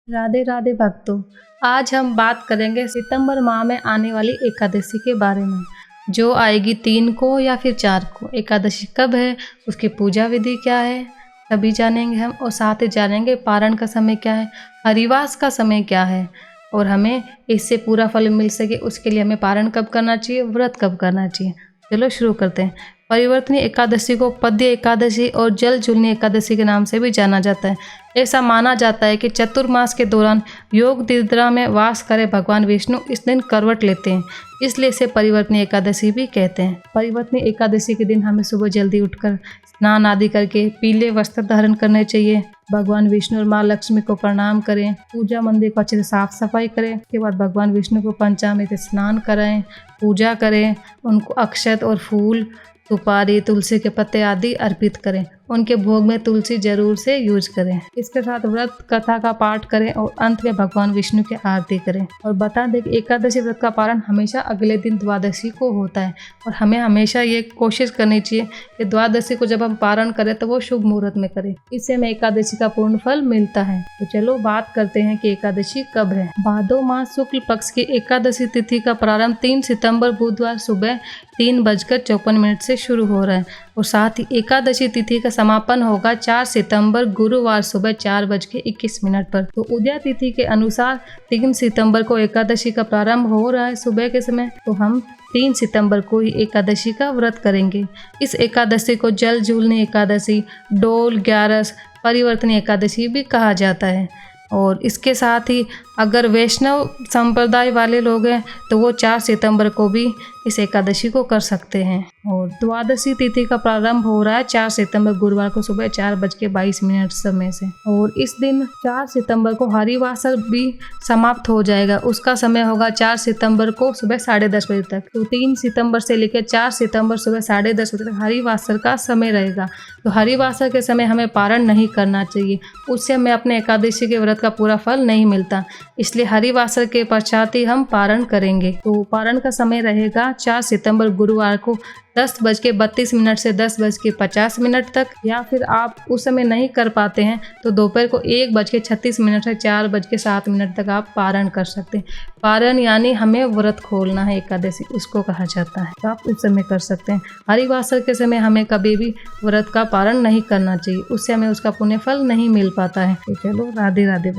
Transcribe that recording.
राधे राधे भक्तों। आज हम बात करेंगे सितंबर माह में आने वाली एकादशी के बारे में, जो आएगी 3 को या फिर 4 को। एकादशी कब है, उसकी पूजा विधि क्या है, सभी जानेंगे हम। और साथ ही जानेंगे पारण का समय क्या है, हरिवास का समय क्या है, और हमें इससे पूरा फल मिल सके उसके लिए हमें पारण कब करना चाहिए, व्रत कब करना चाहिए। चलो शुरू करते हैं। परिवर्तनीय एकादशी को पद्य एकादशी और जल झूलनी एकादशी के नाम से भी जाना जाता है। ऐसा माना जाता है कि चतुर्मास के दौरान योग निद्रा में वास करे भगवान विष्णु इस दिन करवट लेते हैं, इसलिए इसे परिवर्तनीय एकादशी भी कहते हैं। परिवर्तनीय एकादशी के दिन हमें सुबह जल्दी उठकर स्नान आदि करके पीले वस्त्र धारण करने चाहिए। भगवान विष्णु और माँ लक्ष्मी को प्रणाम करें, पूजा मंदिर को अच्छे से साफ सफाई करें। उसके बाद भगवान विष्णु को पंचामृत से स्नान कराएं, पूजा करें, उनको अक्षत और फूल, सुपारी, तुलसी के पत्ते आदि अर्पित करें। उनके भोग में तुलसी जरूर से यूज करें। इसके साथ व्रत कथा का पाठ करें और अंत में भगवान विष्णु की आरती करें। और बता दें कि एकादशी व्रत का पारण हमेशा अगले दिन द्वादशी को होता है, और हमें हमेशा ये कोशिश करनी चाहिए कि द्वादशी को जब हम पारण करें तो वो शुभ मुहूर्त में करें, इससे हमें एकादशी का पूर्ण फल मिलता है। तो चलो बात करते हैं कि एकादशी कब है। भादो मास शुक्ल पक्ष की एकादशी तिथि का प्रारंभ 3 सितंबर बुधवार सुबह 3:54 से शुरू हो रहा है, और साथ ही एकादशी तिथि का समापन होगा 4 सितंबर गुरुवार सुबह 4:21 पर। तो उदय तिथि के अनुसार 3 सितंबर को एकादशी का प्रारंभ हो रहा है सुबह के समय, तो हम 3 सितंबर को ही एकादशी का व्रत करेंगे। इस एकादशी को जल झूलनी एकादशी, डोल ग्यारस, परिवर्तनीय एकादशी भी कहा जाता है। और इसके साथ ही अगर वैष्णव संप्रदाय वाले लोग हैं तो वो 4 सितंबर को भी इस एकादशी को कर सकते हैं। और द्वादशी तिथि का प्रारंभ हो रहा है 4 सितंबर गुरुवार को सुबह 4:22 समय से, और इस दिन 4 सितंबर को हरिवासर भी समाप्त हो जाएगा। उसका समय होगा 4 सितंबर को सुबह 10:30 बजे तक। तो 3 सितंबर से लेकर 4 सितंबर सुबह 10:30 बजे तक हरिवासर का समय रहेगा। तो हरिवासर के समय हमें पारण नहीं करना चाहिए, उससे हमें अपने एकादशी के व्रत का पूरा फल नहीं मिलता, इसलिए हरिवासर के पश्चात ही हम पारण करेंगे। तो पारण का समय रहेगा 4 सितंबर गुरुवार को 10:32 से 10:50 तक, या फिर आप उस समय नहीं कर पाते हैं तो दोपहर को 1:36 से 4:07 तक आप पारण कर सकते हैं। पारण यानी हमें व्रत खोलना है, एकादशी उसको कहा जाता है, तो आप उस समय कर सकते हैं। हरिवासर के समय हमें कभी भी व्रत का पारण नहीं करना चाहिए, उससे हमें उसका पुण्य फल नहीं मिल पाता है। तो चलो राधे राधे।